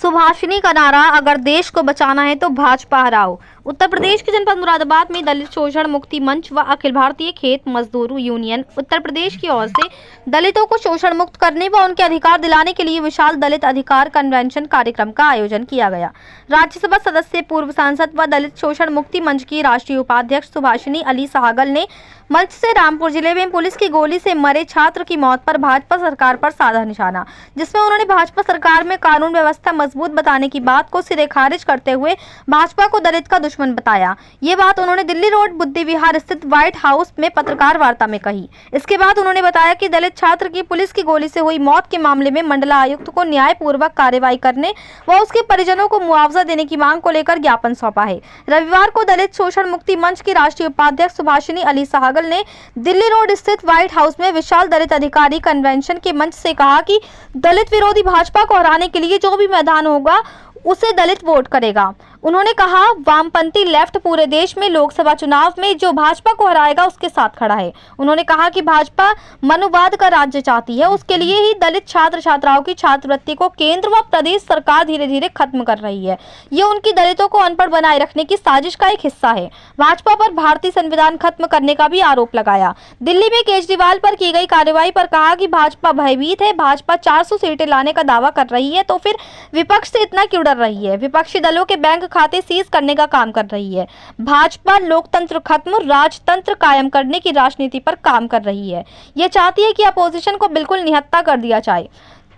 सुभाषिनी का नारा, अगर देश को बचाना है तो भाजपा हराओ। उत्तर प्रदेश के जनपद मुरादाबाद में दलित शोषण मुक्ति मंच व अखिल भारतीय खेत मजदूर यूनियन उत्तर प्रदेश की ओर से दलितों को शोषण मुक्त करने व उनके अधिकार दिलाने के लिए विशाल दलित अधिकार कन्वेंशन कार्यक्रम का आयोजन किया गया। राज्यसभा सदस्य, पूर्व सांसद व दलित शोषण मुक्ति मंच की राष्ट्रीय उपाध्यक्ष सुभाषिनी अली सहगल ने मंच से रामपुर जिले में पुलिस की गोली से मरे छात्र की मौत पर भाजपा सरकार पर साधा निशाना, जिसमें उन्होंने भाजपा सरकार में कानून व्यवस्था मजबूत बताने की बात को सिरे खारिज करते हुए भाजपा को दलित का दुश्मन बताया। ये बात उन्होंने दिल्ली रोड बुद्धि विहार स्थित व्हाइट हाउस में पत्रकार वार्ता में कही। इसके बाद उन्होंने बताया कि दलित छात्र की पुलिस की गोली से हुई मौत के मामले में मंडला आयुक्त को न्यायपूर्वक कार्रवाई करने व उसके परिजनों को मुआवजा देने की मांग को लेकर ज्ञापन सौंपा है। रविवार को दलित शोषण मुक्ति मंच की राष्ट्रीय उपाध्यक्ष सुभाषिनी अली सहगल ने दिल्ली रोड स्थित व्हाइट हाउस में विशाल दलित अधिकारी कन्वेंशन के मंच से कहा कि दलित विरोधी भाजपा को हराने के लिए जो भी मैदान होगा उसे दलित वोट करेगा। उन्होंने कहा, वामपंथी लेफ्ट पूरे देश में लोकसभा चुनाव में जो भाजपा को हराएगा उसके साथ खड़ा है। उन्होंने कहा कि भाजपा मनुवाद का राज्य चाहती है, उसके लिए ही दलित छात्र छात्राओं की छात्रवृत्ति को केंद्र व प्रदेश सरकार धीरे धीरे खत्म कर रही है। ये उनकी दलितों को अनपढ़ बनाए रखने की साजिश का एक हिस्सा है। भाजपा पर भारतीय संविधान खत्म करने का भी आरोप लगाया। दिल्ली में केजरीवाल पर की गई कार्रवाई पर कहा कि भाजपा भयभीत है, भाजपा 400 सीटें लाने का दावा कर रही है, तो फिर विपक्ष से इतना क्यों डर रही है? विपक्षी दलों के बैंक खाते सीज करने का काम कर रही है। भाजपा लोकतंत्र खत्म, राजतंत्र कायम करने की राजनीति पर काम कर रही है। ये चाहती है कि अपोजिशन को बिल्कुल निहत्था कर दिया जाए।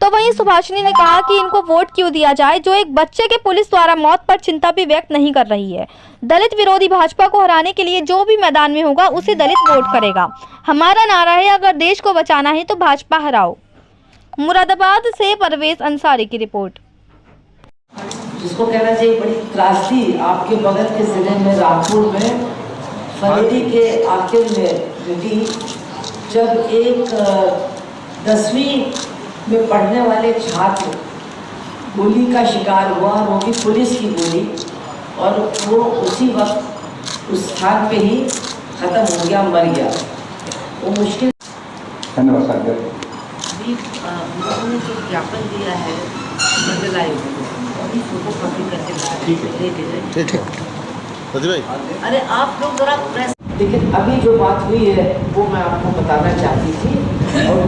तो वहीं सुभाषिनी ने कहा कि इनको वोट क्यों दिया जाए जो एक बच्चे के पुलिस द्वारा मौत पर चिंता भी व्यक्त नहीं कर रही है। दलित विरोधी भाजपा को हराने के लिए जो भी मैदान में होगा उसे दलित वोट करेगा। हमारा नारा है, अगर देश को बचाना है तो भाजपा हराओ। मुरादाबाद से परवेज अंसारी की रिपोर्ट। जिसको कहना चाहिए बड़ी त्रासदी आपके बगल के जिले में रामपुर में फरवरी के आखिर में घटी, जब एक 10वीं में पढ़ने वाले छात्र गोली का शिकार हुआ, वो भी पुलिस की गोली, और वो उसी वक्त उस स्थान पे ही खत्म हो गया, मर गया। वो मुश्किल। धन्यवाद सर। उन्होंने जो ज्ञापन दिया है मंडल आयुक्त को, ठीक है भाई। अरे आप लोग जरा प्रेस। लेकिन अभी जो बात हुई है वो मैं आपको बताना चाहती थी और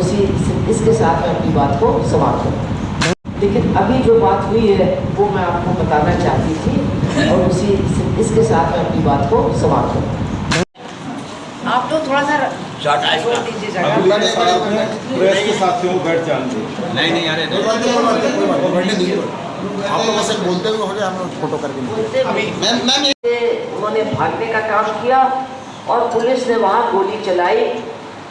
इसके साथ मैं अपनी बात को समाप्त करूँ। लेकिन अभी जो बात हुई है वो मैं आपको बताना चाहती थी और इसके साथ मैं अपनी बात को समाप्त करूँ। आप लोग थोड़ा सा छोड़ दीजिए जगह। प्रेस के साथियों बैठ जाएंगे। नहीं अरे आप लोग ऐसे बोलते हुए हो जाए, हम फोटो करके उन्होंने भागने का काम किया और पुलिस ने वहाँ गोली चलाई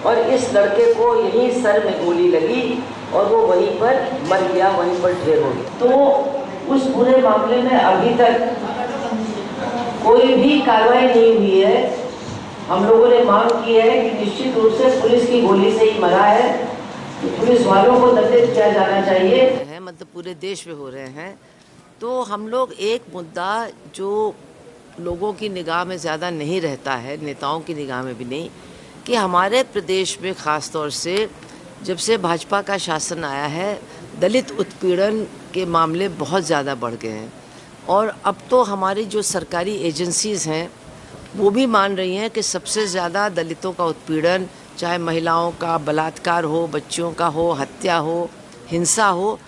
और इस लड़के को यहीं सर में गोली लगी और वो वहीं पर मर गया, वहीं पर ढेर हो गया। तो उस पूरे मामले में अभी तक कोई भी कार्रवाई नहीं हुई है। हम लोगों ने मांग की है कि निश्चित रूप से पुलिस की गोली से ही मरा है, तो पुलिस वालों को दंडित किया जाना चाहिए। मतलब पूरे देश में हो रहे हैं, तो हम लोग एक मुद्दा जो लोगों की निगाह में ज़्यादा नहीं रहता है, नेताओं की निगाह में भी नहीं, कि हमारे प्रदेश में ख़ास तौर से जब से भाजपा का शासन आया है, दलित उत्पीड़न के मामले बहुत ज़्यादा बढ़ गए हैं। और अब तो हमारी जो सरकारी एजेंसीज़ हैं वो भी मान रही हैं कि सबसे ज़्यादा दलितों का उत्पीड़न, चाहे महिलाओं का बलात्कार हो, बच्चियों का हो, हत्या हो, हिंसा हो,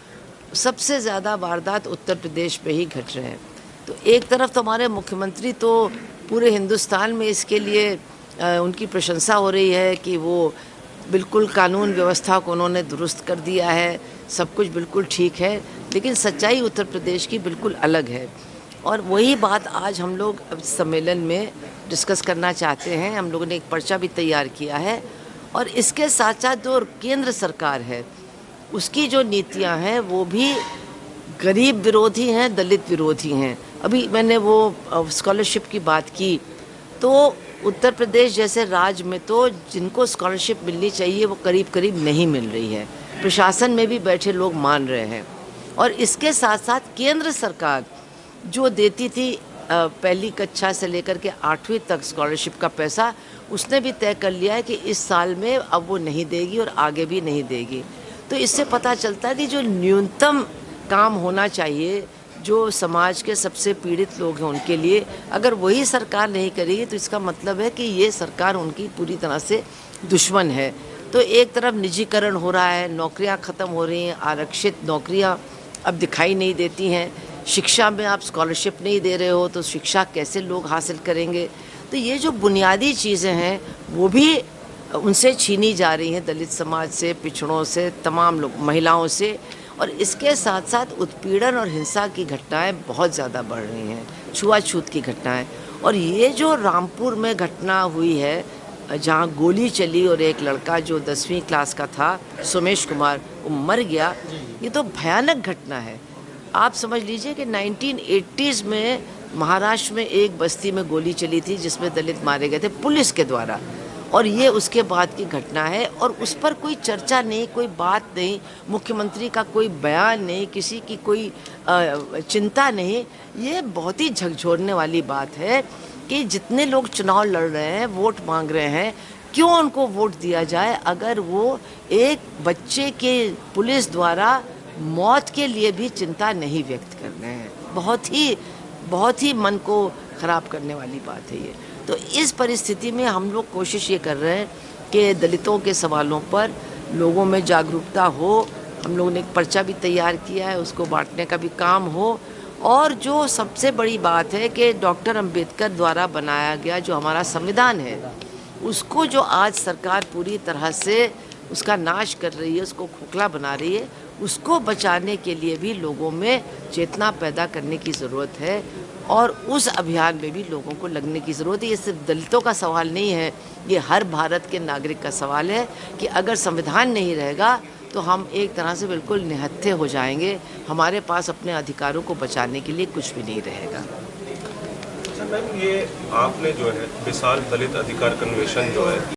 सबसे ज़्यादा वारदात उत्तर प्रदेश में ही घट रहे हैं। तो एक तरफ तो हमारे मुख्यमंत्री तो पूरे हिंदुस्तान में इसके लिए उनकी प्रशंसा हो रही है कि वो बिल्कुल कानून व्यवस्था को उन्होंने दुरुस्त कर दिया है, सब कुछ बिल्कुल ठीक है, लेकिन सच्चाई उत्तर प्रदेश की बिल्कुल अलग है। और वही बात आज हम लोग सम्मेलन में डिस्कस करना चाहते हैं। हम लोगों ने एक पर्चा भी तैयार किया है और इसके साथ साथ जो केंद्र सरकार है उसकी जो नीतियां हैं वो भी गरीब विरोधी हैं, दलित विरोधी हैं। अभी मैंने वो स्कॉलरशिप की बात की, तो उत्तर प्रदेश जैसे राज्य में तो जिनको स्कॉलरशिप मिलनी चाहिए वो करीब करीब नहीं मिल रही है। प्रशासन में भी बैठे लोग मान रहे हैं। और इसके साथ साथ केंद्र सरकार जो देती थी पहली कक्षा से लेकर के 8वीं तक स्कॉलरशिप का पैसा, उसने भी तय कर लिया है कि इस साल में अब वो नहीं देगी और आगे भी नहीं देगी। तो इससे पता चलता है कि जो न्यूनतम काम होना चाहिए जो समाज के सबसे पीड़ित लोग हैं उनके लिए, अगर वही सरकार नहीं करेगी तो इसका मतलब है कि ये सरकार उनकी पूरी तरह से दुश्मन है। तो एक तरफ निजीकरण हो रहा है, नौकरियां ख़त्म हो रही हैं, आरक्षित नौकरियां अब दिखाई नहीं देती हैं, शिक्षा में आप स्कॉलरशिप नहीं दे रहे हो तो शिक्षा कैसे लोग हासिल करेंगे। तो ये जो बुनियादी चीज़ें हैं वो भी उनसे छीनी जा रही हैं, दलित समाज से, पिछड़ों से, तमाम लोग, महिलाओं से। और इसके साथ साथ उत्पीड़न और हिंसा की घटनाएं बहुत ज़्यादा बढ़ रही हैं, छुआछूत की घटनाएं। और ये जो रामपुर में घटना हुई है जहाँ गोली चली और एक लड़का जो 10वीं क्लास का था, सोमेश कुमार, वो मर गया, ये तो भयानक घटना है। आप समझ लीजिए कि 1980s में महाराष्ट्र में एक बस्ती में गोली चली थी जिसमें दलित मारे गए थे पुलिस के द्वारा, और ये उसके बाद की घटना है और उस पर कोई चर्चा नहीं, कोई बात नहीं, मुख्यमंत्री का कोई बयान नहीं, किसी की कोई चिंता नहीं। ये बहुत ही झकझोरने वाली बात है कि जितने लोग चुनाव लड़ रहे हैं, वोट मांग रहे हैं, क्यों उनको वोट दिया जाए अगर वो एक बच्चे के पुलिस द्वारा मौत के लिए भी चिंता नहीं व्यक्त कर रहे हैं। बहुत ही मन को ख़राब करने वाली बात है ये। तो इस परिस्थिति में हम लोग कोशिश ये कर रहे हैं कि दलितों के सवालों पर लोगों में जागरूकता हो। हम लोगों ने एक पर्चा भी तैयार किया है, उसको बांटने का भी काम हो। और जो सबसे बड़ी बात है कि डॉक्टर अंबेडकर द्वारा बनाया गया जो हमारा संविधान है, उसको जो आज सरकार पूरी तरह से उसका नाश कर रही है, उसको खोखला बना रही है, उसको बचाने के लिए भी लोगों में चेतना पैदा करने की ज़रूरत है और उस अभियान में भी लोगों को लगने की ज़रूरत है। ये सिर्फ दलितों का सवाल नहीं है, ये हर भारत के नागरिक का सवाल है कि अगर संविधान नहीं रहेगा तो हम एक तरह से बिल्कुल निहत्थे हो जाएंगे, हमारे पास अपने अधिकारों को बचाने के लिए कुछ भी नहीं रहेगा। अच्छा मैम, ये आपने जो है विशाल दलित अधिकार कन्वेंशन जो है